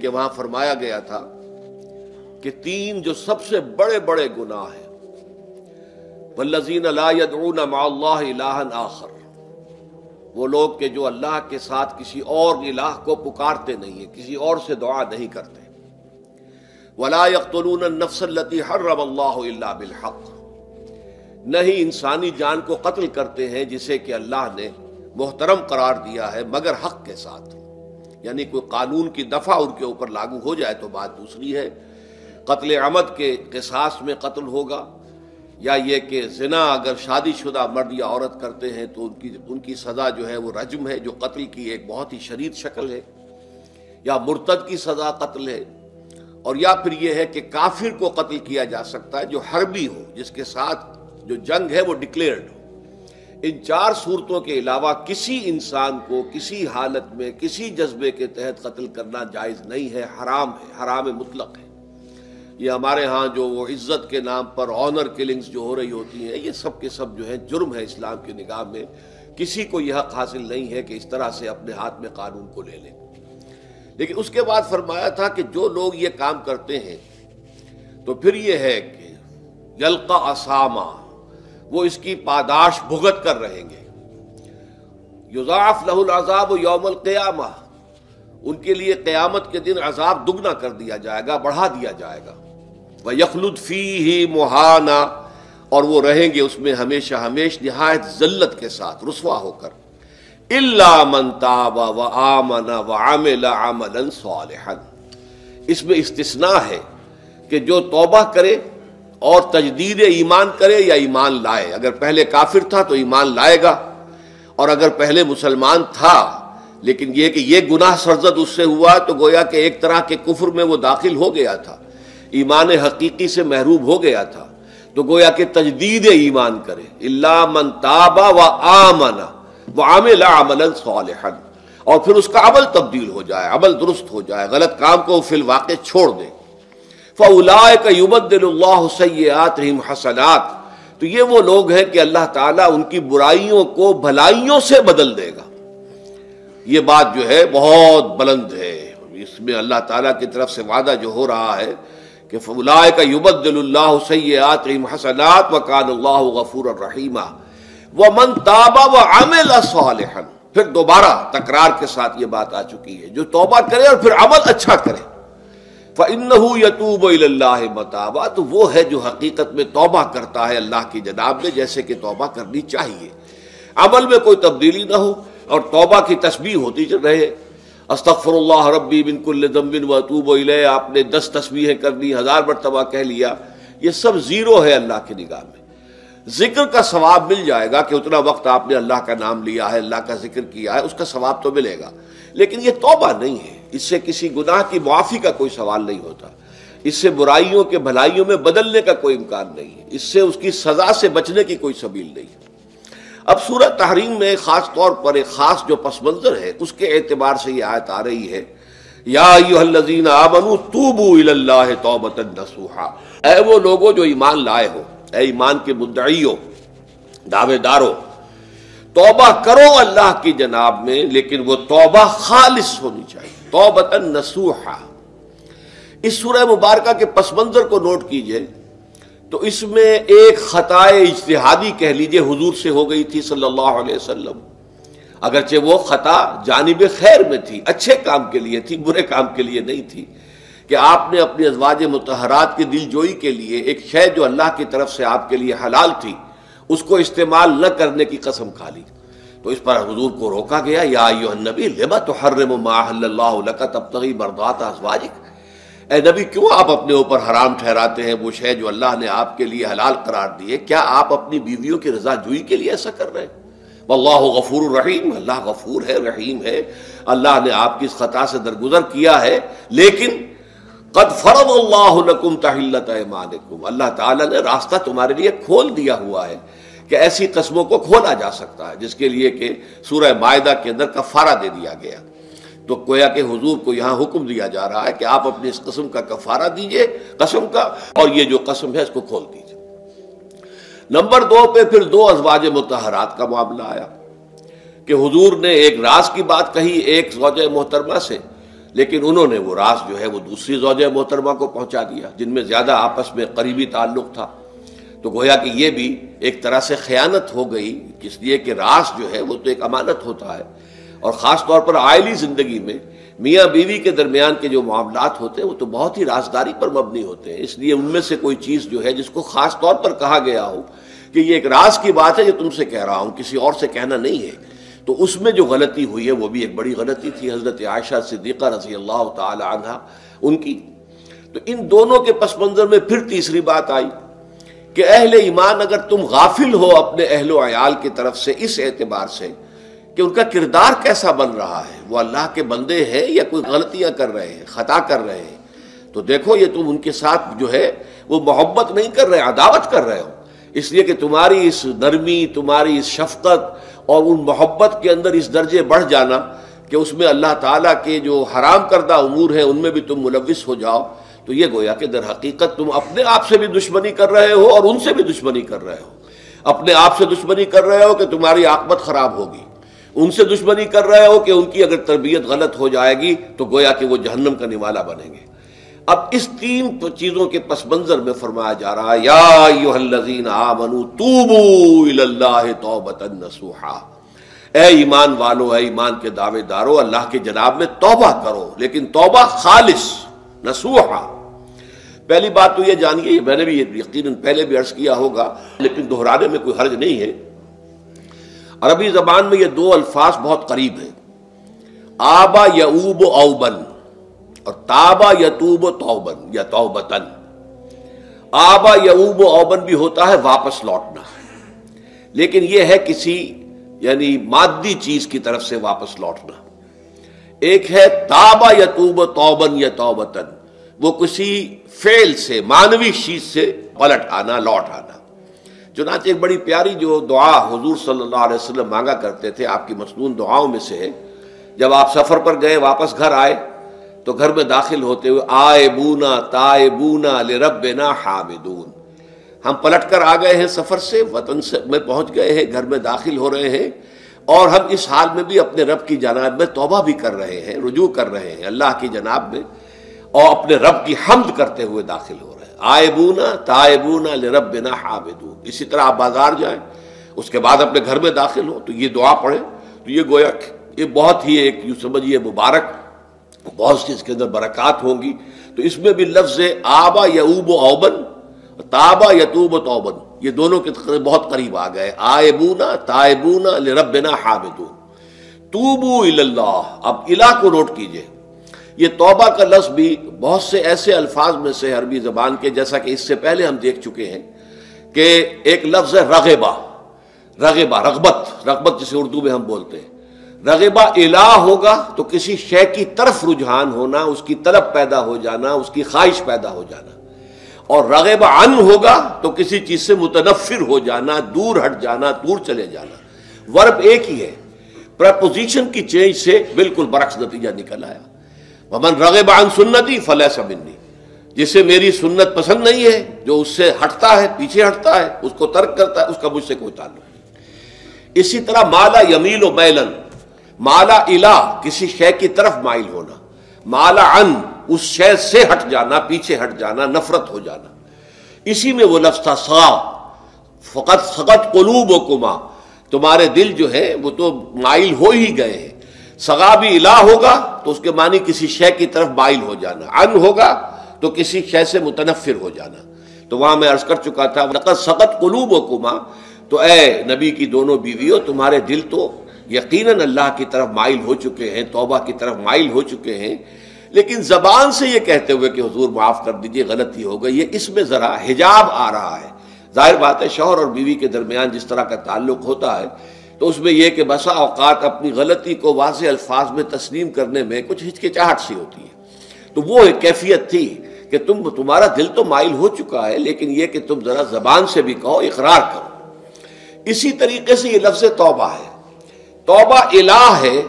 کہ وہاں فرمایا گیا تھا کہ تین جو سب سے بڑے بڑے گناہ ہیں، والذین لا يدعون مع اللہ الہا آخر، وہ لوگ کہ جو اللہ کے ساتھ کسی اور الہ کو پکارتے نہیں ہیں، کسی اور سے دعا نہیں کرتے، ولا يقتلون النفس التي حرم اللہ الا بالحق، نہیں انسانی جان کو قتل کرتے ہیں جسے کہ اللہ نے محترم قرار دیا ہے مگر حق کے ساتھ، یعنی کوئی قانون کی دفعہ ان کے اوپر لاگو ہو جائے تو بات دوسری ہے، قتل عمد کے قصاص میں قتل ہوگا، یا یہ کہ زنا اگر شادی شدہ مرد یا عورت کرتے ہیں تو ان کی سزا جو ہے وہ رجم ہے، جو قتل کی ایک بہت ہی شدید شکل ہے، یا مرتد کی سزا قتل ہے، اور یا پھر یہ ہے کہ کافر کو قتل کیا جا سکتا ہے جو حربی ہو، جس کے ساتھ جو جنگ ہے وہ ڈکلیئرڈ ہو۔ ان چار صورتوں کے علاوہ کسی انسان کو کسی حالت میں کسی جذبے کے تحت قتل کرنا جائز نہیں ہے، حرام ہے، حرام مطلق ہے۔ یہ ہمارے ہاں جو وہ عزت کے نام پر آنر کلنگز جو ہو رہی ہوتی ہیں، یہ سب کے سب جو ہیں جرم ہے اسلام کی نگاہ میں، کسی کو یہ حق حاصل نہیں ہے کہ اس طرح سے اپنے ہاتھ میں قانون کو لے لیں۔ لیکن اس کے بعد فرمایا تھا کہ جو لوگ یہ کام کرتے ہیں تو پھر یہ ہے کہ یلقا اساما، وہ اس کی پاداش بھگت کر رہیں گے، یضاعف لہ العذاب یوم القیامہ، ان کے لیے قیامت کے دن عذاب دگنا کر دیا جائے گا، بڑھا دیا جائے گا، وَيَخْلُدْ فِيهِ مُهَانًا، اور وہ رہیں گے اس میں ہمیشہ ہمیش نہایت ذلت کے ساتھ، رسوا ہو کر، إِلَّا مَن تَابَ وَآمَنَ وَعَمِلَ عَمَلًا صَالِحًا، اس میں استثناء ہے کہ جو توبہ کرے اور تجدید ایمان کرے یا ایمان لائے، اگر پہلے کافر تھا تو ایمان لائے گا، اور اگر پہلے مسلمان تھا لیکن یہ کہ یہ گناہ سرزد اس سے ہوا تو گویا کہ ایک طرح کے کفر میں وہ داخل ہو گیا تھا، ایمان حقیقی سے محروم ہو گیا تھا، تو گویا کہ تجدید ایمان کرے، الا من تاب وآمن وعمل عملا صالحا، اور پھر اس کا عمل تبدیل ہو جائے، عمل درست ہو جائے، غلط کام کو فی الواقع چھوڑ دے، فاولئک یبدل اللہ سیئاتہم حسنات، تو یہ وہ لوگ ہیں کہ اللہ تعالیٰ ان کی برائیوں کو بھلائیوں سے بدل دے گا۔ یہ بات جو ہے بہت بلند ہے، اس میں اللہ تعالیٰ کی طرف سے وعدہ جو ہو رہا ہے کہ فاولئک یبدل اللہ سیئاتہم حسنات وکان اللہ غفورا رحیما ومن تاب وعمل صالحا، پھر دوبارہ تکرار کے ساتھ یہ بات آ چکی ہے، جو توبہ کرے اور پھر عمل اچھا کرے، فإنہ یتوب الی اللہ متابا، تو وہ ہے جو حقیقت میں توبہ کرتا ہے اللہ کی جناب میں جیسے کہ توبہ کرنی چاہیے، عمل میں کوئی تبدیلی نہ ہو، اور توبہ کی تسبیح ہوتی رہے، استغفر اللہ ربی من کل ذنب واتوب الیہ، آپ نے 10 تسبیحیں کر لی، 1000 مرتبہ کہہ لیا، یہ سب زیرو ہے اللہ کی نگاہ میں۔ ذکر کا ثواب مل جائے گا کہ اتنا وقت آپ نے اللہ کا نام لیا ہے، اللہ کا ذکر کیا ہے، اس کا ثواب تو ملے گا، لیکن یہ توبہ نہیں ہے، اس سے کسی گناہ کی معافی کا کوئی سوال نہیں ہوتا، اس سے برائیوں کے بھلائیوں میں بدلنے کا کوئی امکان نہیں ہے، اس سے اس کی سزا سے بچنے کی کوئی سبیل نہیں ہے۔ اب سورہ تحریم میں خاص طور پر ایک خاص جو پس منظر ہے اس کے اعتبار سے یہ آیت آ رہی ہے، یا ایھا الذین آمنوا توبوا الی اللہ توبۃ نصوحا، اے وہ لوگوں جو ایمان لائے ہو، اے ایمان کے مدعیوں، دعوے داروں، توبہ کرو اللہ کی جناب میں، لیکن وہ توبہ خالص ہونی چاہیے، توبۃ نصوحا۔ اس سورہ مبارکہ کے پس منظر کو نوٹ کیجئے تو اس میں ایک خطا اجتہادی کہہ لیجئے حضور سے ہو گئی تھی صلی اللہ علیہ وسلم، اگرچہ وہ خطا جانب خیر میں تھی، اچھے کام کے لیے تھی، برے کام کے لیے نہیں تھی، کہ آپ نے اپنی ازواج مطہرات کی دل جوئی کے لیے ایک شے جو اللہ کی طرف سے آپ کے لیے حلال تھی اس کو استعمال نہ کرنے کی قسم کھا لی، تو اس پر حضور کو روکا گیا، یا ایھا النبی لم تحرم ما احل اللہ لک تبتغی مرضات ازواجک، اے نبی کیوں آپ اپنے اوپر حرام ٹھہراتے ہیں وہ شے جو اللہ نے آپ کے لیے حلال قرار دی ہے؟ کیا آپ اپنی بیویوں کی رضا جوئی کے لیے ایسا کر رہے ہیں؟ واللہ غفور الرحیم، اللہ غفور ہے، رحیم ہے، اللہ نے آپ کی اس خطا سے درگزر کیا ہے، لیکن قد فرض اللہ لکم تحلۃ ایمانکم، اللہ تعالیٰ نے راستہ تمہارے لیے کھول دیا ہوا ہے کہ ایسی قسموں کو کھولا جا سکتا ہے، جس کے لیے کہ سورہ مائدہ کے اندر کفارہ دے دیا گیا، تو گویا کہ حضور کو یہاں حکم دیا جا رہا ہے کہ آپ اپنی اس قسم کا کفارہ دیجئے، قسم کا، اور یہ جو قسم ہے اس کو کھول دیجئے۔ نمبر 2 پہ پھر 2 ازواج مطہرات کا معاملہ آیا کہ حضور نے ایک راز کی بات کہی ایک زوجہ محترمہ سے، لیکن انہوں نے وہ راز جو ہے وہ دوسری زوجہ محترمہ کو پہنچا دیا جن میں زیادہ آپس میں قریبی تعلق تھا. تو گویا کہ یہ بھی ایک طرح سے خیانت ہو گئی، اس لیے کہ راز جو ہے وہ تو ایک امانت ہوتا ہے، اور خاص طور پر عائلی زندگی میں میاں بیوی کے درمیان کے جو معاملات ہوتے ہیں وہ تو بہت ہی رازداری پر مبنی ہوتے ہیں. اس لیے ان میں سے کوئی چیز جو ہے جس کو خاص طور پر کہا گیا ہو کہ یہ ایک راز کی بات ہے جو تم سے کہہ رہا ہوں، کسی اور سے کہنا نہیں ہے، تو اس میں جو غلطی ہوئی ہے وہ بھی ایک بڑی غلطی تھی حضرت عائشہ صدیقہ رضی اللہ تعالی عنہا ان کی. تو ان دونوں کے پس منظر میں پھر تیسری بات آئی کہ اہل ایمان اگر تم غافل ہو اپنے اہل و عیال کی طرف سے اس اعتبار سے کہ ان کا کردار کیسا بن رہا ہے، وہ اللہ کے بندے ہیں یا کوئی غلطیاں کر رہے ہیں، خطا کر رہے ہیں، تو دیکھو یہ تم ان کے ساتھ جو ہے وہ محبت نہیں کر رہے، عداوت کر رہے ہو. اس لیے کہ تمہاری اس نرمی، تمہاری اس شفقت اور ان محبت کے اندر اس درجے بڑھ جانا کہ اس میں اللہ تعالیٰ کے جو حرام کردہ امور ہیں ان میں بھی تم ملوث ہو جاؤ، تو یہ گویا کہ در حقیقت تم اپنے آپ سے بھی دشمنی کر رہے ہو اور ان سے بھی دشمنی کر رہے ہو. اپنے آپ سے دشمنی کر رہے ہو کہ تمہاری عاقبت خراب ہوگی، ان سے دشمنی کر رہے ہو کہ ان کی اگر تربیت غلط ہو جائے گی تو گویا کہ وہ جہنم کا نوالا بنیں گے. اب اس تین چیزوں کے پس منظر میں فرمایا جا رہا ہے یا ایھا الذین آمنوا توبوا الی اللہ توبۃ نصوحا، اے ایمان والو، اے ایمان کے دعوے دارو، اللہ کے جناب میں توبہ کرو، لیکن توبہ خالص نصوحا. پہلی بات تو یہ جانیے، میں نے بھی یقیناً پہلے بھی عرض کیا ہوگا لیکن دہرانے میں کوئی حرج نہیں ہے، عربی زبان میں یہ دو الفاظ بہت قریب ہیں، آبا یعوب اوبن اور تابا یتوب توبن یا توبتن. آبا یعوب اوبن بھی ہوتا ہے واپس لوٹنا، لیکن یہ ہے کسی یعنی مادی چیز کی طرف سے واپس لوٹنا. ایک ہے تابا یتوب توبن یا توبتن، وہ کسی فعل سے، معنوی چیز سے پلٹ آنا، لوٹ آنا. چنانچہ ایک بڑی پیاری جو دعا حضور صلی اللہ علیہ وسلم مانگا کرتے تھے، آپ کی مسنون دعاؤں میں سے ہے، جب آپ سفر پر گئے واپس گھر آئے تو گھر میں داخل ہوتے ہوئے آئبونا تائبونا لربنا حامدون، ہم پلٹ کر آ گئے ہیں سفر سے، وطن سے میں پہنچ گئے ہیں، گھر میں داخل ہو رہے ہیں، اور ہم اس حال میں بھی اپنے رب کی جناب میں توبہ بھی کر رہے ہیں، رجوع کر رہے ہیں اللہ کی جناب میں، اور اپنے رب کی حمد کرتے ہوئے داخل ہو رہے ہیں. آئبونا تائبونا لربنا حامدون. اسی طرح آپ بازار جائیں، اس کے بعد اپنے گھر میں داخل ہو تو یہ دعا پڑھیں، تو یہ گویا یہ بہت ہی ایک یوں سمجھیے مبارک، بہت سی اس کے اندر برکات ہوں گی. تو اس میں بھی لفظ آبا یعوب اوبن، تابا یتوب توبن، یہ دونوں کے بہت قریب آ گئے، آئبونا تائبونا لربنا حامدون. توبو الی اللہ، اب الہ کو نوٹ کیجئے، یہ توبہ کا لفظ بھی بہت سے ایسے الفاظ میں سے عربی زبان کے، جیسا کہ اس سے پہلے ہم دیکھ چکے ہیں کہ ایک لفظ ہے رغبہ، رغبہ رغبت جسے اردو میں ہم بولتے ہیں. رغبہ الہ ہوگا تو کسی شے کی طرف رجحان ہونا، اس کی طلب پیدا ہو جانا، اس کی خواہش پیدا ہو جانا. اور رغبہ عن ہوگا تو کسی چیز سے متنفر ہو جانا، دور ہٹ جانا، دور چلے جانا. ورب ایک ہی ہے، پریپوزیشن کی چینج سے بالکل برعکس نتیجہ نکل آیا. ومن رغب عن سنتی فلیس منی، جسے میری سنت پسند نہیں ہے، جو اس سے ہٹتا ہے، پیچھے ہٹتا ہے، اس کو ترک کرتا ہے، اس کا مجھ سے کوئی تعلق نہیں. اسی طرح مالا یمیل و میلن، مالا الہ کسی شے کی طرف مائل ہونا، مالا عن اس شے سے ہٹ جانا، پیچھے ہٹ جانا، نفرت ہو جانا. اسی میں وہ لفظ تھا سا، فقط سقط قلوبکما، تمہارے دل جو ہے وہ تو مائل ہو ہی گئے ہیں. سغا بھی الہ ہوگا تو اس کے معنی کسی شے کی طرف مائل ہو جانا، عن ہوگا تو کسی شے سے متنفر ہو جانا. تو وہاں میں عرض کر چکا تھا لقد سقط قلوبکما، تو اے نبی کی دونوں بیویوں تمہارے دل تو یقیناً اللہ کی طرف مائل ہو چکے ہیں، توبہ کی طرف مائل ہو چکے ہیں، لیکن زبان سے یہ کہتے ہوئے کہ حضور معاف کر دیجئے غلطی ہو گئی، یہ اس میں ذرا حجاب آ رہا ہے. ظاہر بات ہے شوہر اور بیوی کے درمیان جس طرح کا تعلق ہوتا ہے تو اس میں یہ کہ بسا اوقات اپنی غلطی کو واضح الفاظ میں تسلیم کرنے میں کچھ ہچکچاہٹ سی ہوتی ہے. تو وہ ایک کیفیت تھی کہ تمہارا دل تو مائل ہو چکا ہے، لیکن یہ کہ تم ذرا زبان سے بھی کہو، اقرار کرو. اسی طریقے سے یہ لفظ توبہ ہے، توبہ الہ ہے،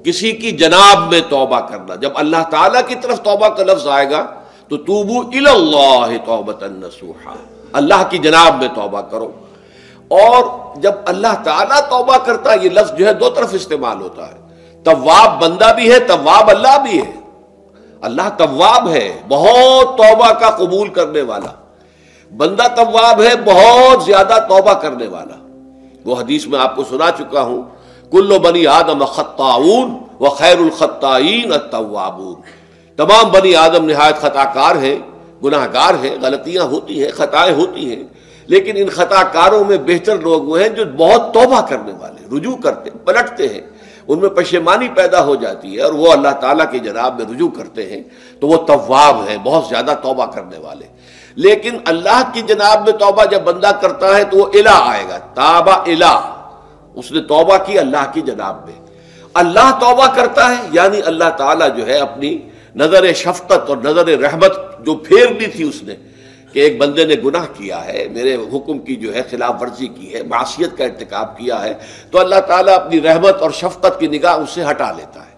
کسی کی جناب میں توبہ کرنا. جب اللہ تعالیٰ کی طرف توبہ کا لفظ آئے گا تو توبو الی اللہ توبۃ نصوحا، اللہ کی جناب میں توبہ کرو. اور جب اللہ تعالیٰ توبہ کرتا ہے، یہ لفظ جو ہے دو طرف استعمال ہوتا ہے، تواب بندہ بھی ہے، تواب اللہ بھی ہے. اللہ تواب ہے، بہت توبہ کا قبول کرنے والا، بندہ تواب ہے، بہت زیادہ توبہ کرنے والا۔ وہ حدیث میں آپ کو سنا چکا ہوں، کل بنی آدم خطاؤون وخیر الخطائین التوابون، تمام بنی آدم نہایت خطا کار ہیں، گناہ گار ہیں، غلطیاں ہوتی ہیں، خطائیں ہوتی ہیں، لیکن ان خطا کاروں میں بہتر لوگ وہ ہیں جو بہت توبہ کرنے والے، رجوع کرتے، پلٹتے ہیں، ان میں پشیمانی پیدا ہو جاتی ہے اور وہ اللہ تعالیٰ کی جناب میں رجوع کرتے ہیں، تو وہ تواب ہیں، بہت زیادہ توبہ کرنے والے۔ لیکن اللہ کی جناب میں توبہ جب بندہ کرتا ہے تو وہ الہ آئے گا، تابہ الہ، اس نے توبہ کی اللہ کی جناب میں۔ اللہ توبہ کرتا ہے یعنی اللہ تعالیٰ جو ہے اپنی نظر شفقت اور نظر رحمت جو پھیرنی تھی اس نے، کہ ایک بندے نے گناہ کیا ہے، میرے حکم کی جو ہے خلاف ورزی کی ہے، معصیت کا ارتکاب کیا ہے، تو اللہ تعالیٰ اپنی رحمت اور شفقت کی نگاہ اس سے ہٹا لیتا ہے۔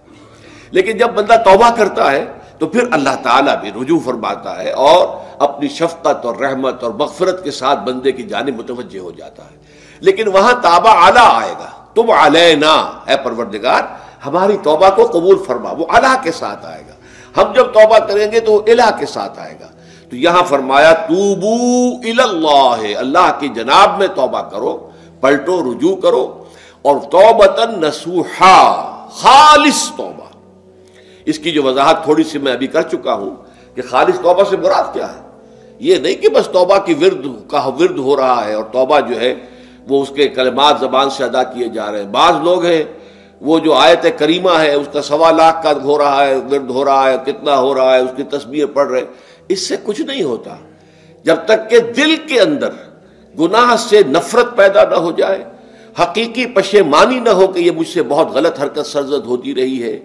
لیکن جب بندہ توبہ کرتا ہے تو پھر اللہ تعالیٰ بھی رجوع فرماتا ہے اور اپنی شفقت اور رحمت اور مغفرت کے ساتھ بندے کی جانب متوجہ ہو جاتا ہے۔ لیکن وہاں تابہ اعلیٰ آئے گا، تب علینا، اے پروردگار ہماری توبہ کو قبول فرما، وہ الہ کے ساتھ آئے گا۔ ہم جب توبہ کریں گے تو وہ الہ کے ساتھ آئے گا۔ تو یہاں فرمایا توبو الی اللہ، اللہ کی جناب میں توبہ کرو، پلٹو، رجوع کرو، اور توبۃ نصوحا، خالص توبہ۔ اس کی جو وضاحت تھوڑی سی میں ابھی کر چکا ہوں کہ خالص توبہ سے مراد کیا ہے۔ یہ نہیں کہ بس توبہ کی ورد ہو رہا ہے اور توبہ جو ہے وہ اس کے کلمات زبان سے ادا کیے جا رہے ہیں۔ بعض لوگ ہیں وہ جو آیت کریمہ ہے اس کا 1.25 لاکھ کا ہو رہا ہے، ورد ہو رہا ہے، کتنا ہو رہا ہے، اس کی تسبیح پڑھ رہے، اس سے کچھ نہیں ہوتا جب تک کہ دل کے اندر گناہ سے نفرت پیدا نہ ہو جائے، حقیقی پشیمانی نہ ہو کہ یہ مجھ سے بہت غلط حرکت سرزد ہوتی رہی ہے،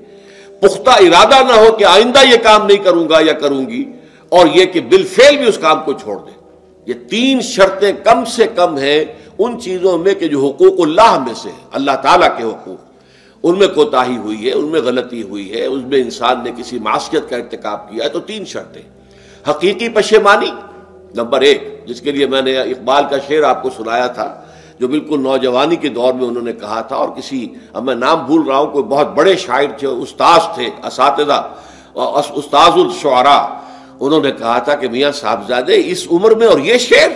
پختہ ارادہ نہ ہو کہ آئندہ یہ کام نہیں کروں گا یا کروں گی، اور یہ کہ بالفعل بھی اس کام کو چھوڑ دے۔ یہ 3 شرطیں کم سے کم ہیں ان چیزوں میں کہ جو حقوق اللہ میں سے اللہ تعالیٰ کے حقوق، ان میں کوتاہی ہوئی ہے، ان میں غلطی ہوئی ہے، اس میں انسان نے کسی معصیت کا ارتکاب کیا ہے، تو 3 شرطیں۔ حقیقی پشیمانی نمبر 1، جس کے لیے میں نے اقبال کا شعر آپ کو سنایا تھا، جو بالکل نوجوانی کے دور میں انہوں نے کہا تھا، اور کسی، اب میں نام بھول رہا ہوں، کوئی بہت بڑے شاعر تھے، استاذ تھے، اساتذہ، استاذ الشعراء، انہوں نے کہا تھا کہ میاں صاحبزادے اس عمر میں، اور یہ شعر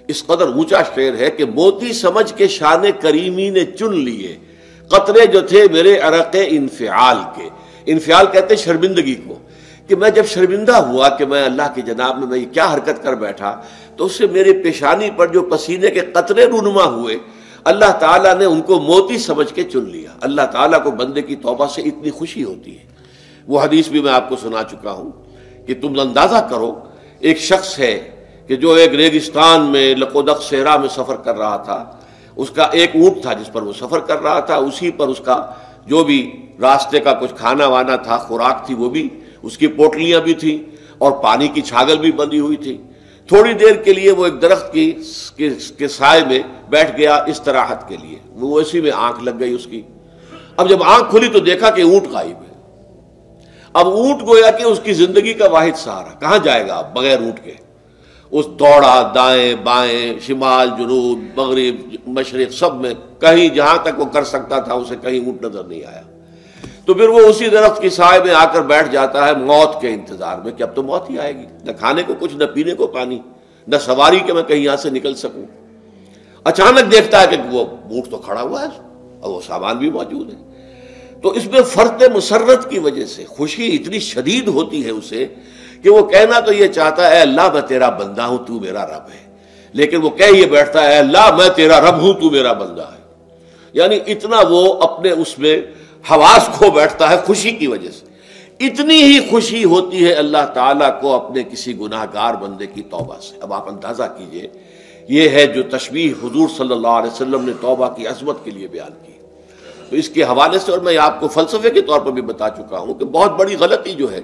اس قدر اونچا شعر ہے کہ موتی سمجھ کے شان کریمی نے چن لیے قطرے جو تھے میرے عرق انفعال کے۔ انفعال کہتے ہیں شرمندگی کو، کہ میں جب شرمندہ ہوا کہ میں اللہ کی جناب میں یہ کیا حرکت کر بیٹھا، تو اس سے میرے پیشانی پر جو پسینے کے قطرے رونما ہوئے، اللہ تعالیٰ نے ان کو موتی سمجھ کے چن لیا۔ اللہ تعالیٰ کو بندے کی توبہ سے اتنی خوشی ہوتی ہے۔ وہ حدیث بھی میں آپ کو سنا چکا ہوں کہ تم اندازہ کرو، ایک شخص ہے کہ جو ایک ریگستان میں لقودق صحرا میں سفر کر رہا تھا، اس کا ایک اونٹ تھا جس پر وہ سفر کر رہا تھا، اسی پر اس کا جو بھی راستے کا کچھ کھانا وانا تھا، خوراک تھی، وہ بھی، اس کی پوٹلیاں بھی تھیں، اور پانی کی چھاگل بھی بندھی ہوئی تھی۔ تھوڑی دیر کے لیے وہ ایک درخت کے سائے میں بیٹھ گیا استراحت کے لیے، وہ اسی میں آنکھ لگ گئی اس کی۔ اب جب آنکھ کھلی تو دیکھا کہ اونٹ غائب ہے۔ اب اونٹ گویا کہ اس کی زندگی کا واحد سہارا، کہاں جائے گا اب بغیر اونٹ کے؟ اس دوڑا دائیں بائیں، شمال جنوب مغرب مشرق، سب میں کہیں جہاں تک وہ کر سکتا تھا اسے کہیں اونٹ نظر نہیں آیا۔ تو پھر وہ اسی درخت کی سائے میں آ کر بیٹھ جاتا ہے موت کے انتظار میں کہ اب تو موت ہی آئے گی، نہ کھانے کو کچھ، نہ پینے کو پانی، نہ سواری کہ میں کہیں یہاں سے نکل سکوں۔ اچانک دیکھتا ہے کہ وہ اونٹ تو کھڑا ہوا ہے اور وہ سامان بھی موجود ہے۔ تو اس میں فرط مسرت کی وجہ سے خوشی اتنی شدید ہوتی ہے اسے کہ وہ کہنا تو یہ چاہتا ہے اے اللہ میں تیرا بندہ ہوں، تو میرا رب ہے، لیکن وہ کہہ یہ بیٹھتا ہے اے اللہ میں تیرا رب ہوں، تو میرا بندہ ہے۔ یعنی اتنا وہ اپنے اس میں حواس کھو بیٹھتا ہے خوشی کی وجہ سے۔ اتنی ہی خوشی ہوتی ہے اللہ تعالیٰ کو اپنے کسی گناہ گار بندے کی توبہ سے۔ اب آپ اندازہ کیجئے، یہ ہے جو تشبیہ حضور صلی اللہ علیہ وسلم نے توبہ کی عظمت کے لیے بیان کی۔ تو اس کے حوالے سے، اور میں آپ کو فلسفے کے طور پر بھی بتا چکا ہوں کہ بہت بڑی غلطی جو ہے،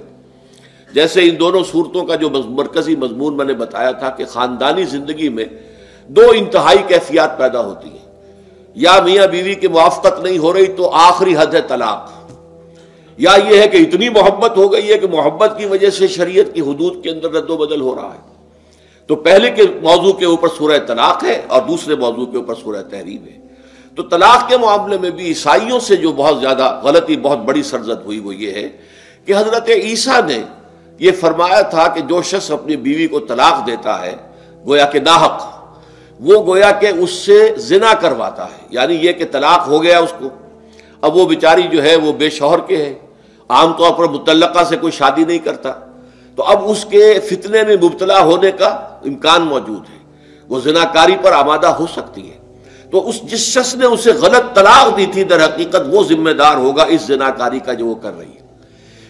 جیسے ان دونوں صورتوں کا جو مرکزی مضمون میں نے بتایا تھا کہ خاندانی زندگی میں 2 انتہائی کیفیات پیدا ہوتی ہیں، یا میاں بیوی کی موافقت نہیں ہو رہی تو آخری حد ہے طلاق، یا یہ ہے کہ اتنی محبت ہو گئی ہے کہ محبت کی وجہ سے شریعت کی حدود کے اندر رد و بدل ہو رہا ہے۔ تو پہلے کے موضوع کے اوپر سورہ طلاق ہے اور دوسرے موضوع کے اوپر سورہ تحریم ہے۔ تو طلاق کے معاملے میں بھی عیسائیوں سے جو بہت زیادہ غلطی، بہت بڑی سرزد ہوئی، وہ یہ ہے کہ حضرت عیسیٰ نے یہ فرمایا تھا کہ جو شخص اپنی بیوی کو طلاق دیتا ہے گویا کہ ناحق، وہ گویا کہ اس سے زنا کرواتا ہے، یعنی یہ کہ طلاق ہو گیا اس کو، اب وہ بیچاری جو ہے وہ بے شوہر کے ہے، عام طور پر مطلقہ سے کوئی شادی نہیں کرتا، تو اب اس کے فتنے میں مبتلا ہونے کا امکان موجود ہے، وہ زناکاری پر آمادہ ہو سکتی ہے۔ تو جس شخص نے اسے غلط طلاق دی تھی در حقیقت وہ ذمہ دار ہوگا اس زناکاری کا جو وہ کر رہی ہے۔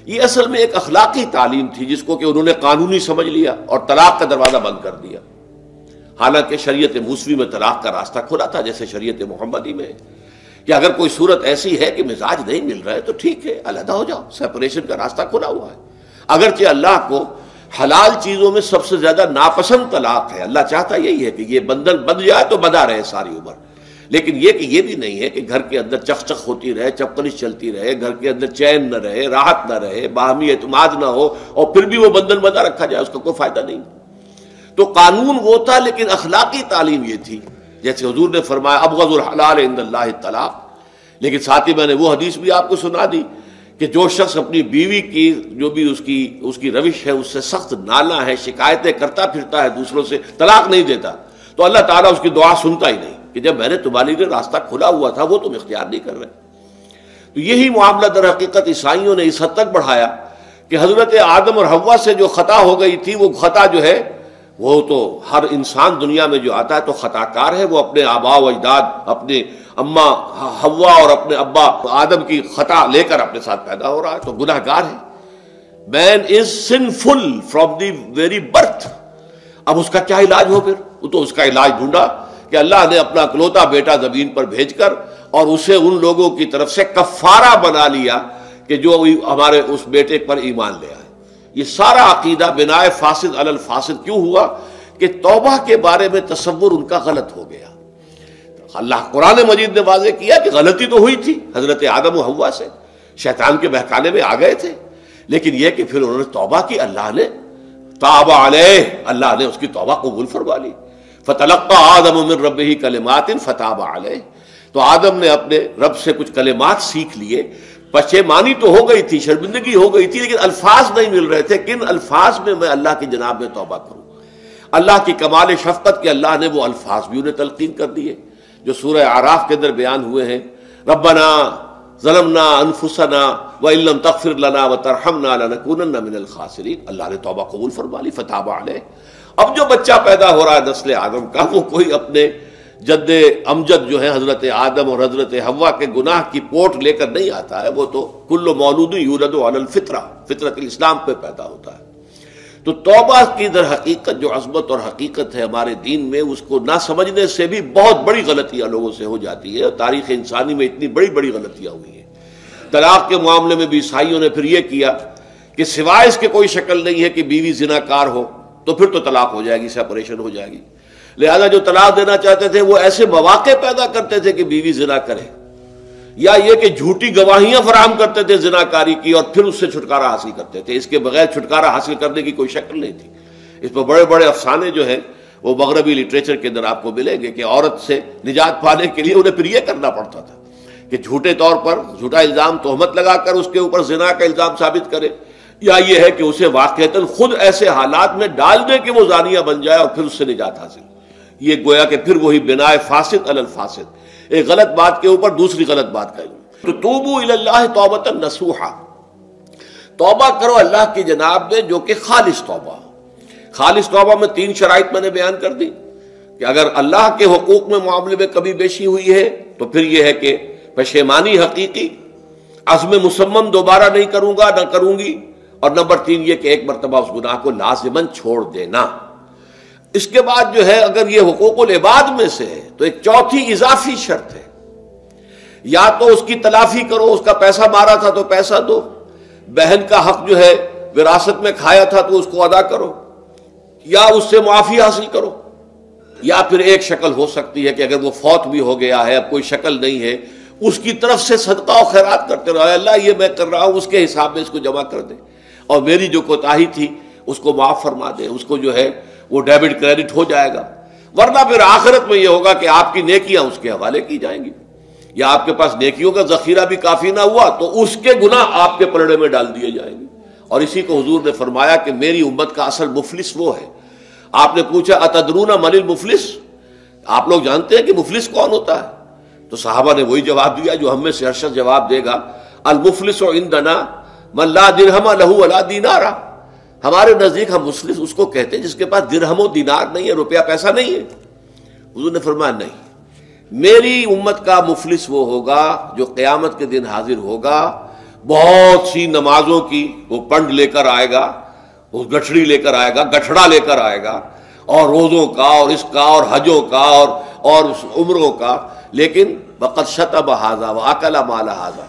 یہ اصل میں ایک اخلاقی تعلیم تھی جس کو کہ انہوں نے قانونی سمجھ لیا اور طلاق کا دروازہ بند کر دیا، حالانکہ شریعت موسوی میں طلاق کا راستہ کھلا تھا جیسے شریعت محمدی میں، کہ اگر کوئی صورت ایسی ہے کہ مزاج نہیں مل رہا ہے تو ٹھیک ہے، علیحدہ ہو جاؤ، سیپریشن کا راستہ کھلا ہوا ہے۔ اگرچہ اللہ کو حلال چیزوں میں سب سے زیادہ ناپسند طلاق ہے، اللہ چاہتا یہی ہے کہ یہ بندھن بندھ جائے تو بندھا رہے ساری عمر، لیکن یہ کہ یہ بھی نہیں ہے کہ گھر کے اندر چخ چخ ہوتی رہے، چپکلش چلتی رہے، گھر کے اندر چین نہ رہے، راحت نہ رہے، باہمی اعتماد نہ ہو اور پھر بھی وہ بندھن بندھا رکھا جائے، اس کا کوئی فائدہ نہیں۔ تو قانون وہ تھا لیکن اخلاقی تعلیم یہ تھی، جیسے حضور نے فرمایا ابغض الحلال عند اللہ الطلاق، لیکن ساتھ ہی میں نے وہ حدیث بھی آپ کو سنا دی کہ جو شخص اپنی بیوی کی جو بھی اس کی روش ہے اس سے سخت نالا ہے، شکایتیں کرتا پھرتا ہے دوسروں سے، طلاق نہیں دیتا، تو اللہ تعالیٰ اس کی دعا سنتا ہی نہیں کہ جب میں نے تمہارے لیے راستہ کھلا ہوا تھا وہ تم اختیار نہیں کر رہے۔ تو یہی معاملہ در حقیقت عیسائیوں نے اس حد تک بڑھایا کہ حضرت آدم اور حوا سے جو خطا ہو گئی تھی وہ خطا جو ہے وہ تو ہر انسان دنیا میں جو آتا ہے تو خطا کار ہے، وہ اپنے آباء و اجداد، اپنے اماں حوا اور اپنے ابا آدم کی خطا لے کر اپنے ساتھ پیدا ہو رہا ہے، تو گناہ گار ہے۔ Man is sinful from the very birth. اب اس کا کیا علاج ہو؟ پھر وہ تو اس کا علاج ڈھونڈا کہ اللہ نے اپنا اکلوتا بیٹا زمین پر بھیج کر اور اسے ان لوگوں کی طرف سے کفارہ بنا لیا کہ جو ہمارے اس بیٹے پر ایمان لے آئے۔ یہ سارا عقیدہ بناء فاسد علی الفاسد کیوں ہوا؟ کہ توبہ کے بارے میں تصور ان کا غلط ہو گیا۔ اللہ قرآن مجید نے واضح کیا کہ غلطی تو ہوئی تھی حضرت آدم و حوا سے، شیطان کے بہکانے میں آ گئے تھے، لیکن یہ کہ پھر انہوں نے توبہ کی، اللہ نے تاب علیہ، اللہ نے اس کی توبہ قبول فرما لی۔ فتلقى آدم من ربہ کلمات فتاب علیہ، تو آدم نے اپنے رب سے کچھ کلمات سیکھ لیے، پشیمانی تو ہو گئی تھی، شرمندگی ہو گئی تھی، لیکن الفاظ نہیں مل رہے تھے، کن الفاظ میں میں اللہ کی جناب میں توبہ کروں۔ اللہ کی کمال شفقت کے اللہ نے وہ الفاظ بھی انہیں تلقین کر دیے جو سورہ اعراف کے اندر بیان ہوئے ہیں، ربنا ظلمنا انفسنا وان لم تغفر لنا وترحمنا لنکونن من الخاسرین، اللہ نے توبہ قبول فرما لی، فتاب علیہ۔ اب جو بچہ پیدا ہو رہا ہے نسل آدم کا، وہ کوئی اپنے جد امجد جو ہے حضرت آدم اور حضرت حوا کے گناہ کی پوٹ لے کر نہیں آتا ہے، وہ تو کل مولود یولد علی الفطرہ، فطرت الاسلام پہ پیدا ہوتا ہے۔ تو توبہ کی در حقیقت جو عظمت اور حقیقت ہے ہمارے دین میں، اس کو نہ سمجھنے سے بھی بہت بڑی غلطیاں لوگوں سے ہو جاتی ہے، اور تاریخ انسانی میں اتنی بڑی بڑی غلطیاں ہوئی ہیں۔ طلاق کے معاملے میں بھی عیسائیوں نے پھر یہ کیا کہ سوائے اس کے کوئی شکل نہیں ہے کہ بیوی زنا کار ہو تو پھر تو طلاق ہو جائے گی، سیپریشن ہو جائے گی، لہذا جو طلاق دینا چاہتے تھے وہ ایسے مواقع پیدا کرتے تھے کہ بیوی زنا کرے، یا یہ کہ جھوٹی گواہیاں فراہم کرتے تھے زناکاری کی اور پھر اس سے چھٹکارا حاصل کرتے تھے۔ اس کے بغیر چھٹکارا حاصل کرنے کی کوئی شکل نہیں تھی۔ اس پر بڑے بڑے افسانے جو ہیں وہ مغربی لٹریچر کے اندر آپ کو ملیں گے کہ عورت سے نجات پانے کے لیے انہیں پھر یہ کرنا پڑتا تھا کہ جھوٹے طور پر جھوٹا الزام تہمت لگا کر اس کے اوپر زنا کا الزام ثابت کرے، یا یہ ہے کہ اسے واقعتاً خود ایسے حالات میں ڈال دے کہ وہ زانیہ بن جائے اور پھر اس سے نجات حاصل۔ یہ گویا کہ پھر وہی بناء فاسد علی الفاسد، ایک غلط بات کے اوپر دوسری غلط بات کہی۔ تو توبوا الی اللہ توبۃ نصوحا، توبہ کرو اللہ کی جناب میں جو کہ خالص توبہ ہو۔ خالص توبہ میں 3 شرائط میں نے بیان کر دی کہ اگر اللہ کے حقوق میں معاملے میں کمی بیشی ہوئی ہے تو پھر یہ ہے کہ پشیمانی حقیقی، عزم مصمم دوبارہ نہیں کروں گا نہ کروں گی، اور نمبر 3 یہ کہ ایک مرتبہ اس گناہ کو لازماً چھوڑ دینا۔ اس کے بعد جو ہے اگر یہ حقوق العباد میں سے ہے تو ایک چوتھی اضافی شرط ہے، یا تو اس کی تلافی کرو، اس کا پیسہ مارا تھا تو پیسہ دو، بہن کا حق جو ہے وراثت میں کھایا تھا تو اس کو ادا کرو، یا اس سے معافی حاصل کرو، یا پھر ایک شکل ہو سکتی ہے کہ اگر وہ فوت بھی ہو گیا ہے، اب کوئی شکل نہیں ہے، اس کی طرف سے صدقہ و خیرات کرتے رہو، اللہ یہ میں کر رہا ہوں اس کے حساب میں اس کو جمع کر دے، اور میری جو کوتاہی تھی اس کو معاف فرما دے، اس کو جو ہے وہ ڈیبٹ کریڈٹ ہو جائے گا، ورنہ پھر آخرت میں یہ ہوگا کہ آپ کی نیکیاں اس کے حوالے کی جائیں گی، یا آپ کے پاس نیکیوں کا ذخیرہ بھی کافی نہ ہوا تو اس کے گناہ آپ کے پلڑے میں ڈال دیے جائیں گے۔ اور اسی کو حضور نے فرمایا کہ میری امت کا اصل مفلس وہ ہے۔ آپ نے پوچھا اتدرون من المفلس، آپ لوگ جانتے ہیں کہ مفلس کون ہوتا ہے؟ تو صحابہ نے وہی جواب دیا جو ہم میں سے ہر شخص جواب دے گا، المفلس عندنا من لا درہم لہ ولا دینار، ہمارے نزدیک ہم مفلس اس کو کہتے ہیں جس کے پاس درہم و دینار نہیں ہے، روپیہ پیسہ نہیں ہے۔ حضور نے فرمایا نہیں، میری امت کا مفلس وہ ہوگا جو قیامت کے دن حاضر ہوگا، بہت سی نمازوں کی وہ پنڈ لے کر آئے گا، وہ گٹھڑی لے کر آئے گا، گٹھڑا لے کر آئے گا، اور روزوں کا اور اس کا اور حجوں کا اور عمروں کا، لیکن وقد شتم ھذا واکل مال ھذا،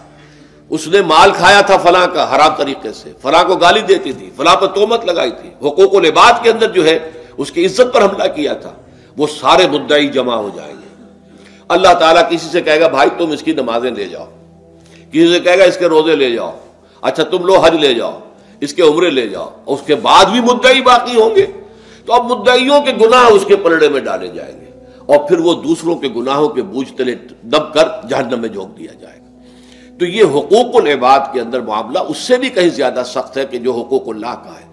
اس نے مال کھایا تھا فلاں کا حرام طریقے سے، فلاں کو گالی دیتی تھی، فلاں پر تہمت لگائی تھی، حقوق العباد کے اندر جو ہے اس کی عزت پر حملہ کیا تھا، وہ سارے مدعی جمع ہو جائیں گے۔ اللہ تعالیٰ کسی سے کہے گا بھائی تم اس کی نمازیں لے جاؤ، کسی سے کہے گا اس کے روزے لے جاؤ، اچھا تم لو حج لے جاؤ، اس کے عمرے لے جاؤ، اور اس کے بعد بھی مدعی باقی ہوں گے، تو اب مدعیوں کے گناہ اس کے پلڑے میں ڈالے جائیں گے، اور پھر وہ دوسروں کے گناہوں کے بوجھ تلے دب کر جہنم میں جھونک دیا جائے گا۔ تو یہ حقوق العباد کے اندر معاملہ اس سے بھی کہیں زیادہ سخت ہے کہ جو حقوق اللہ کا ہے۔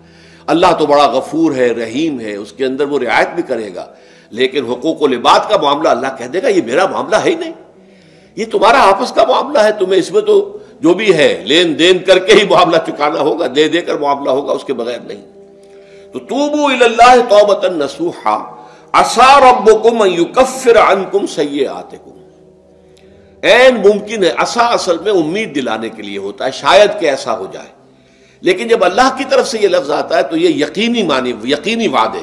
اللہ تو بڑا غفور ہے، رحیم ہے، اس کے اندر وہ رعایت بھی کرے گا، لیکن حقوق العباد کا معاملہ اللہ کہہ دے گا یہ میرا معاملہ ہے ہی نہیں، یہ تمہارا آپس کا معاملہ ہے، تمہیں اس میں تو جو بھی ہے لین دین کر کے ہی معاملہ چکانا ہوگا، دے دے کر معاملہ ہوگا، اس کے بغیر نہیں۔ تو توبوا الی اللہ توبۃ نصوحا عسى ربکم ان یکفر عنکم سیئاتکم، عین ممکن ہے، عسى اصل میں امید دلانے کے لیے ہوتا ہے، شاید کہ ایسا ہو جائے، لیکن جب اللہ کی طرف سے یہ لفظ آتا ہے تو یہ یقینی معنی، یقینی وعدے،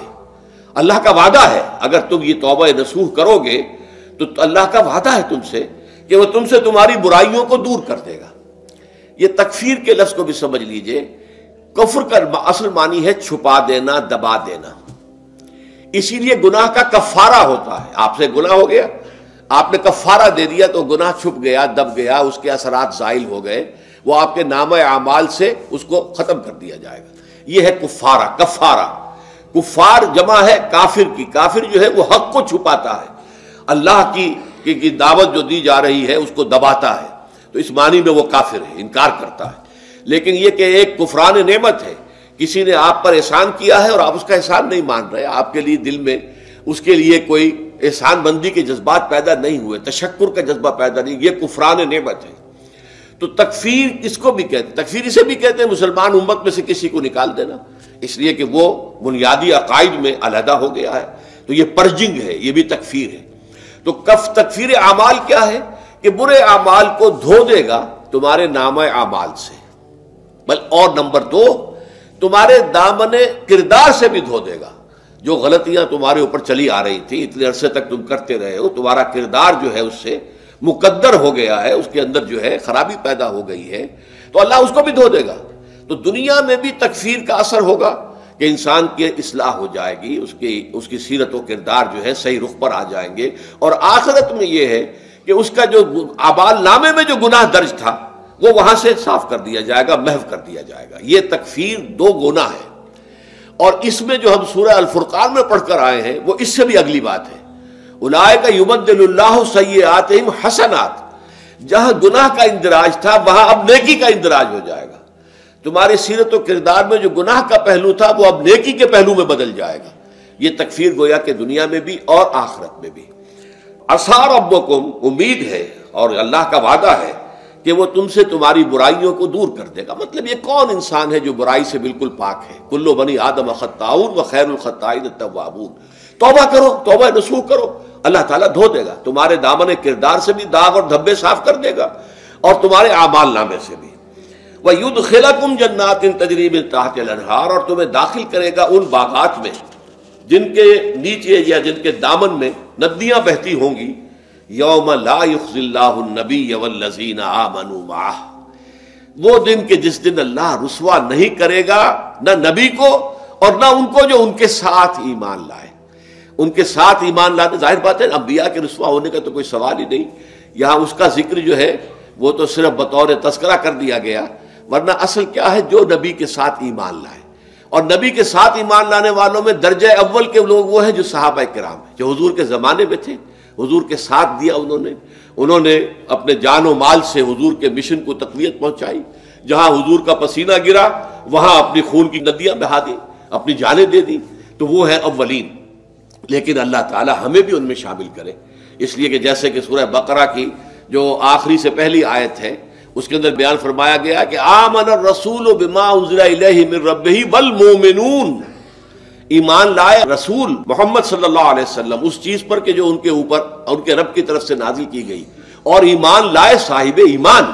اللہ کا وعدہ ہے، اگر تم یہ توبہ نصوح کرو گے تو اللہ کا وعدہ ہے تم سے کہ وہ تم سے تمہاری برائیوں کو دور کر دے گا۔ یہ تکفیر کے لفظ کو بھی سمجھ لیجئے، کفر کا اصل معنی ہے چھپا دینا، دبا دینا، اسی لیے گناہ کا کفارہ ہوتا ہے۔ آپ سے گناہ ہو گیا، آپ نے کفارہ دے دیا تو گناہ چھپ گیا، دب گیا، اس کے اثرات زائل ہو گئے، وہ آپ کے نامہ اعمال سے اس کو ختم کر دیا جائے گا۔ یہ ہے کفارہ، کفارہ۔ کفار جمع ہے کافر کی، کافر جو ہے وہ حق کو چھپاتا ہے، اللہ کی دعوت جو دی جا رہی ہے اس کو دباتا ہے، تو اس معنی میں وہ کافر ہے، انکار کرتا ہے۔ لیکن یہ کہ ایک کفران نعمت ہے، کسی نے آپ پر احسان کیا ہے اور آپ اس کا احسان نہیں مان رہے، آپ کے لیے دل میں اس کے لیے کوئی احسان بندی کے جذبات پیدا نہیں ہوئے، تشکر کا جذبہ پیدا نہیں، یہ کفران نعمت ہے۔ تو تکفیر کس کو بھی کہتے ہیں؟ تکفیر اسے بھی کہتے ہیں مسلمان امت میں سے کسی کو نکال دینا، اس لیے کہ وہ بنیادی عقائد میں علیحدہ ہو گیا ہے، تو یہ پرجنگ ہے، یہ بھی تکفیر ہے۔ تو تکفیر اعمال کیا ہے؟ کہ برے اعمال کو دھو دے گا تمہارے نامہ اعمال سے، اور نمبر دو تمہارے دامن کردار سے بھی دھو دے گا، جو غلطیاں تمہارے اوپر چلی آ رہی تھی، اتنے عرصے تک تم کرتے رہے ہو، تمہارا کردار جو ہے اس سے مقدر ہو گیا ہے، اس کے اندر جو ہے خرابی پیدا ہو گئی ہے، تو اللہ اس کو بھی دھو دے گا۔ تو دنیا میں بھی تکفیر کا اثر ہوگا کہ انسان کی اصلاح ہو جائے گی، اس کی سیرت و کردار جو ہے صحیح رخ پر آ جائیں گے، اور آخرت میں یہ ہے کہ اس کا جو اعمال نامے میں جو گناہ درج تھا وہ وہاں سے صاف کر دیا جائے گا، محو کر دیا جائے گا۔ یہ تکفیر دو گناہ ہے، اور اس میں جو ہم سورہ الفرقان میں پڑھ کر آئے ہیں وہ اس سے بھی اگلی بات ہے، اولئک یبدل اللہ سیئاتہم حسنات، جہاں گناہ کا اندراج تھا وہاں اب نیکی کا اندراج ہو جائے گا، تمہاری سیرت و کردار میں جو گناہ کا پہلو تھا وہ اب نیکی کے پہلو میں بدل جائے گا۔ یہ تکفیر گویا کہ دنیا میں بھی اور آخرت میں بھی۔ عسیٰ ربکم، امید ہے اور اللہ کا وعدہ ہے کہ وہ تم سے تمہاری برائیوں کو دور کر دے گا۔ مطلب یہ کون انسان ہے جو برائی سے بالکل پاک ہے؟ کل بنی آدم خطاؤن و خیر الخطائین التوابون۔ توبہ کرو، توبہ نصوح کرو، اللہ تعالیٰ دھو دے گا، تمہارے دامن کردار سے بھی داغ اور دھبے صاف کر دے گا، اور تمہارے اعمال نامے سے بھی۔ وَيُدْخِلَكُمْ جَنَّاتٍ تَجْرِي مِن تَحْتِهَا الْأَنْهَارُ، اور تمہیں داخل کرے گا ان باغات میں جن کے نیچے یا جن کے دامن میں ندیاں بہتی ہوں گی۔ یوم لا یخزی اللہ النبی والذین آمنوا معہ، وہ دن کہ جس دن اللہ رسوا نہیں کرے گا نہ نبی کو اور نہ ان کو جو ان کے ساتھ ایمان لائے۔ ان کے ساتھ ایمان لانے، ظاہر بات ہے انبیاء کے رسوا ہونے کا تو کوئی سوال ہی نہیں، یہاں اس کا ذکر جو ہے وہ تو صرف بطور تذکرہ کر دیا گیا، ورنہ اصل کیا ہے؟ جو نبی کے ساتھ ایمان لائے، اور نبی کے ساتھ ایمان لانے والوں میں درجہ اول کے لوگ وہ ہیں جو صحابہ کرام ہیں، جو حضور کے زمانے میں تھے، حضور کے ساتھ دیا انہوں نے اپنے جان و مال سے حضور کے مشن کو تقویت پہنچائی، جہاں حضور کا پسینہ گرا وہاں اپنی خون کی ندیاں بہا دی، اپنی جانیں دے دی، تو وہ ہے اولین۔ لیکن اللہ تعالی ہمیں بھی ان میں شامل کرے، اس لیے کہ جیسے کہ سورہ بقرہ کی جو آخری سے پہلی آیت ہے اس کے اندر بیان فرمایا گیا کہ آمن الرسول بما انزل الیہ من ربہ والمؤمنون، ایمان لائے رسول محمد صلی اللہ علیہ وسلم اس چیز پر کہ جو ان کے اوپر ان کے رب کی طرف سے نازل کی گئی، اور ایمان لائے صاحب ایمان،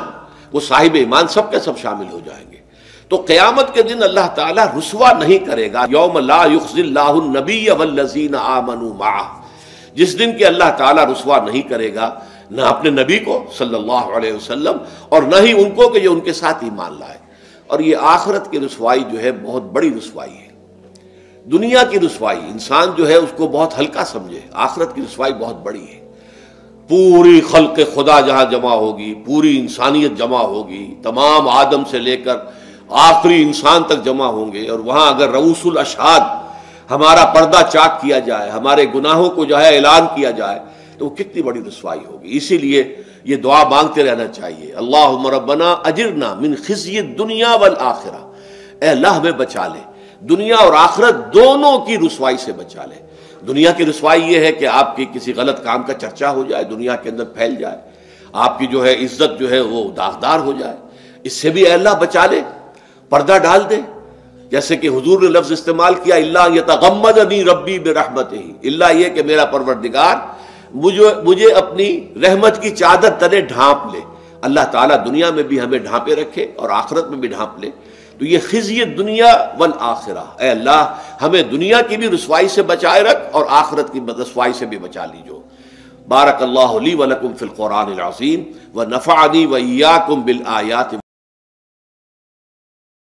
وہ صاحب ایمان سب کے سب شامل ہو جائیں گے۔ تو قیامت کے دن اللہ تعالیٰ رسوا نہیں کرے گا، یوم لا یخزی اللہ النبی والذین آمنوا معہ، جس دن کہ اللہ تعالیٰ رسوا نہیں کرے گا نہ اپنے نبی کو صلی اللہ علیہ وسلم اور نہ ہی ان کو کہ جو ان کے ساتھ ایمان لائے۔ اور یہ آخرت کی رسوائی جو ہے بہت بڑی رسوائی ہے۔ دنیا کی رسوائی انسان جو ہے اس کو بہت ہلکا سمجھے، آخرت کی رسوائی بہت بڑی ہے۔ پوری خلق خدا جہاں جمع ہوگی، پوری انسانیت جمع ہوگی، تمام آدم سے لے کر آخری انسان تک جمع ہوں گے، اور وہاں اگر رؤوس الاشہاد ہمارا پردہ چاک کیا جائے، ہمارے گناہوں کو جو ہے اعلان کیا جائے، تو وہ کتنی بڑی رسوائی ہوگی۔ اسی لیے یہ دعا مانگتے رہنا چاہیے، اللہم ربنا اجرنا من خزی الدنیا والآخرہ، اے اللہ ہمیں بچا لے، دنیا اور آخرت دونوں کی رسوائی سے بچا لے۔ دنیا کی رسوائی یہ ہے کہ آپ کی کسی غلط کام کا چرچا ہو جائے، دنیا کے اندر پھیل جائے، آپ کی جو ہے عزت جو ہے وہ داغدار ہو جائے، اس سے بھی اے اللہ بچا لے، پردہ ڈال دے۔ جیسے کہ حضور نے لفظ استعمال کیا الا یتغمدنی ربی برحمتہ، الا یہ کہ میرا پروردگار مجھے اپنی رحمت کی چادر تلے ڈھانپ لے۔ اللہ تعالیٰ دنیا میں بھی ہمیں ڈھانپے رکھے اور آخرت میں بھی ڈھانپ لے۔ تو یہ خزی دنیا والآخرہ، اے اللہ ہمیں دنیا کی بھی رسوائی سے بچائے رکھ اور آخرت کی رسوائی سے بھی بچا لیجو۔ بارک اللہ لی ولکم فی القرآن العظیم ونفعنی وإیاکم بالآیات